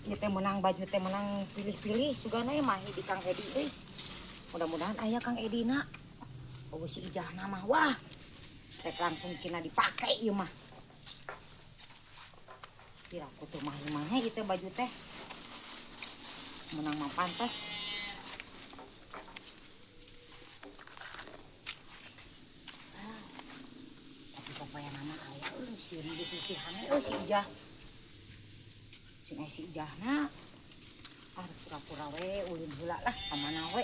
Ieu teh menang baju teh menang pilih-pilih sugana mah di Kang Edi euy. Mudah-mudahan aya Kang Edina. Oh si Ijahna mah wah. Rek langsung cina dipake ieu mah. Kira aku tuh mah mana ieu teh baju teh. Menang mah pantas. Tapi pokoknya nama aya euy si sisihan euy si Ijah. Si Ijahna pura-pura we ulin heula lah ka mana we.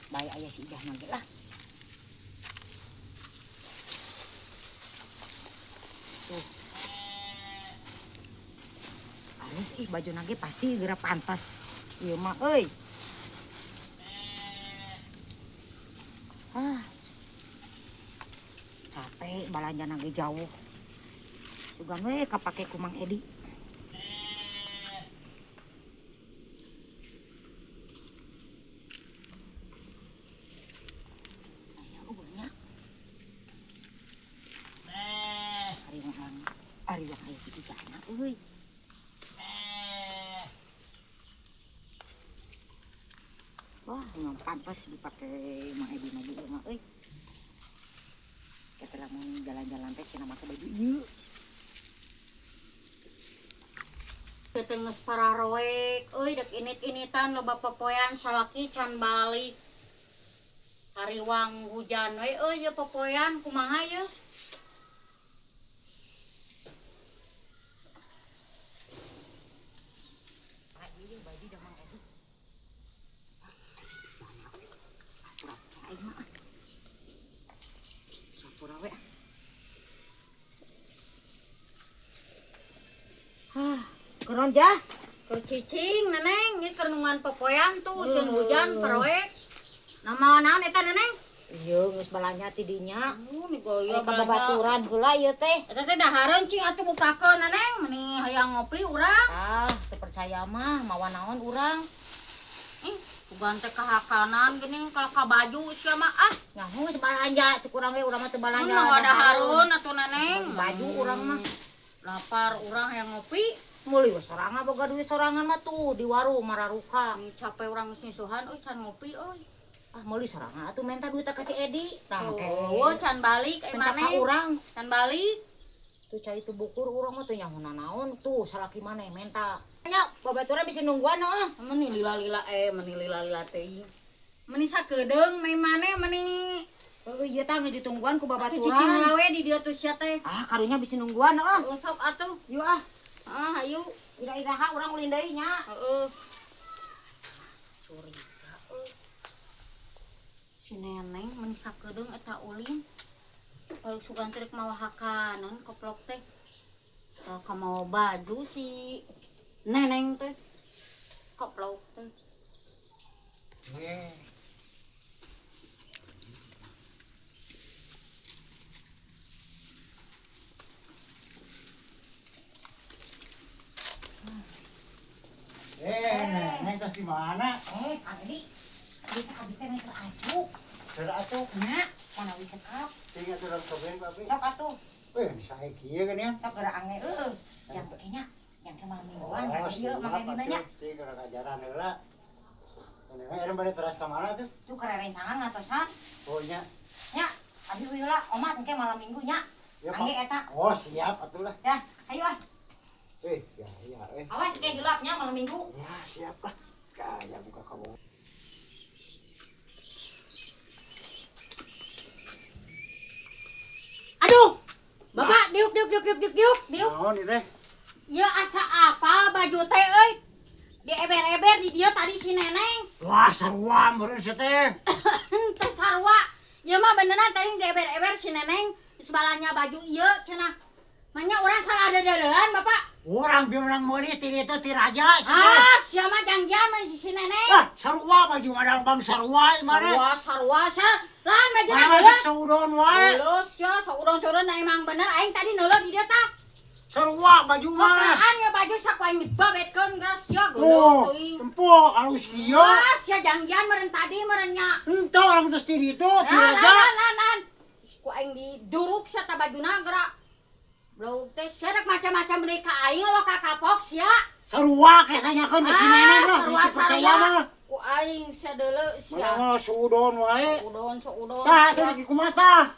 Bae aya si Ijahna ge lah. Tuh. Halus baju nage pasti geura pantas. Ieu mah euy. Capek balanja nage jauh. Sugan we kapake ku Mang Edi. Ari wah aya si Ijahna euy. Wah, memang pantas dipake Mang Edi mah ieu mah euy. Kita lamun jalan-jalan teh cenah make baju ieu. Teu geus pararoek euy dek init-initan loba popoyan salaki can balik. Hariwang hujan we euy ieu popoyan kumaha ieu? Keron jah. Keur cicing neneng ieu keur nungan popoyan tuh sieun hujan paroek. Nama naon eta neneng? Ieu geus balanya ti dinya. Nih goyo Ka babaturan heula ieu teh. Eta teh dahareun cing atuh bukakeun neneng meuni hayang ngopi urang. Teu percaya mah mawa naon urang. Bukan teh kahakanan gini kalau ka baju sia mah Nyaho geus balanja cek urang we urang mah teu balanja. Mun dahareun atuh neneng. Baju urang mah. Lapar urang hayang ngopi. Meuli we sorangan boga duit sorangan mah tuh di warung mararuka. Capek urang geus nyisuhan euy can ngopi euy. Meuli sorangan atuh minta duit ka si Edi. Oh, can balik ai minta ka maneh. urang. Can balik. Tuh cai itu bukur urang mah teu nyaho naon tuh salaki maneh minta. Nya babaturan bisa nungguan heuh. Meuni lila-lila meuni lila-lila teuing. Meuni sakedeung mai maneh meuni Ieu tah geus ditungguan ku babaturan. cicing lawe di dieu tuh sia teh. Karunya bisa nungguan heuh. Sok atuh. Yuk Hayu. Ira-iraha urang ulin deui nya. Heeh. Curiga si neneng meuni sakedeung eta ulin. Kalau sugan teh mawa hakanan koplok teh. Ka mau baju si neneng teh. Koplok teh. Neng tos di mana? Kang Edi. Kita abi teh meh ajuk. Sudah atuh. Nya, kana wi cekap. Tinggal sudah cobain papi. Sok atuh. Sae kieu kan ya. Sok geura ange Yang kayaknya yang ke malam mingguan ieu Mang Edi nanya. Sih geura kajaran heula. Neng ada bari teras ka mana tuh? Tuh kare rencangan ngatosan. Oh nya. Nya, abi heula omat engke malam minggu nya. Angge eta. Oh siap atuh lah. Ya, ayo Ya. Awas ke gelapnya malam minggu. Ya siap lah. Kaya buka kamu. Aduh. Bapak diuk. Naon ieu teh? Ya asa apa baju teh euy? Di eber-eber di dia tadi si neneng. Wah sarua meureun sia teh. Teh sarua. Ya mah beneran tadi di eber-eber si neneng sebalanya baju ieu cenah. Manya urang salah dadeuan Bapak. Urang bieu menang meuli ti ditu ti raja sia teh. Sia mah janjian mah si neneng. Sarua baju mah bang sarua ieu mah. Sarua sa. Lan baju Mana ieu. saudon wae. Ulus ya saudon-saudon emang bener aing tadi neuleuk di dieu tah. Sarua baju mah. Pokaan ya baju saku aing dibabetkeun geus sia Oh, geuleuh teuing. empuk alus kieu. Sia janjian meureun tadi meureun nya. Henteu orang terus di ditu ti raja. Lan. Ku aing diduruk sia tah bajuna geura. Blok teh sia rek macam-macam deui ka aing lo ka kapok sia. Sarua kayak tanyakan ke si nenek lah. sarua Gitu percaya sarua. mah. Ku aing sadeuleu sia. Mana suudon wae. Udon. Tah, teh di kumata.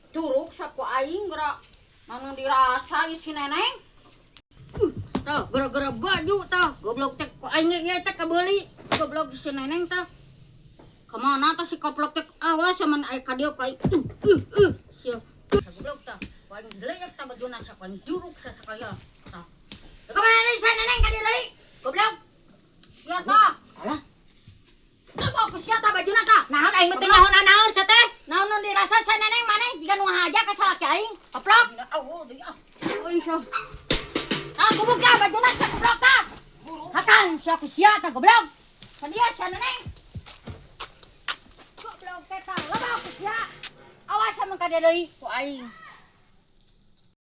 Curug saku aing geura anu dirasa ieu si neneng. Tah, gara-gara baju tah, goblok teh ku aing ge teh kebeuli. Goblok si neneng tah. Kemana tah si koplok teh awas sama aya ka dieu ka sia. Goblok tah. Ku aing leuyeuk tah bajuna saku aing curug sasakaya. Tah. Kemana nih si neneng ka dieu deui? Goblok. Sia tah. Alah, Tah bawa ke sia tah bajuna tah. naon aing mah teh nyaho naon sia teh? Naon nu dirasa si neneng maneh jiga nu ngahaja ka salaki aing. Koplok. Oh, deui ah. Oh iso. Ah, gubuk ka bajuna sa goblok ta. Hakan siya ku siya ta goblok. Sadia siya neneng. Goblok teh ta, lebah ku siya. Awas sama ka deui ku aing.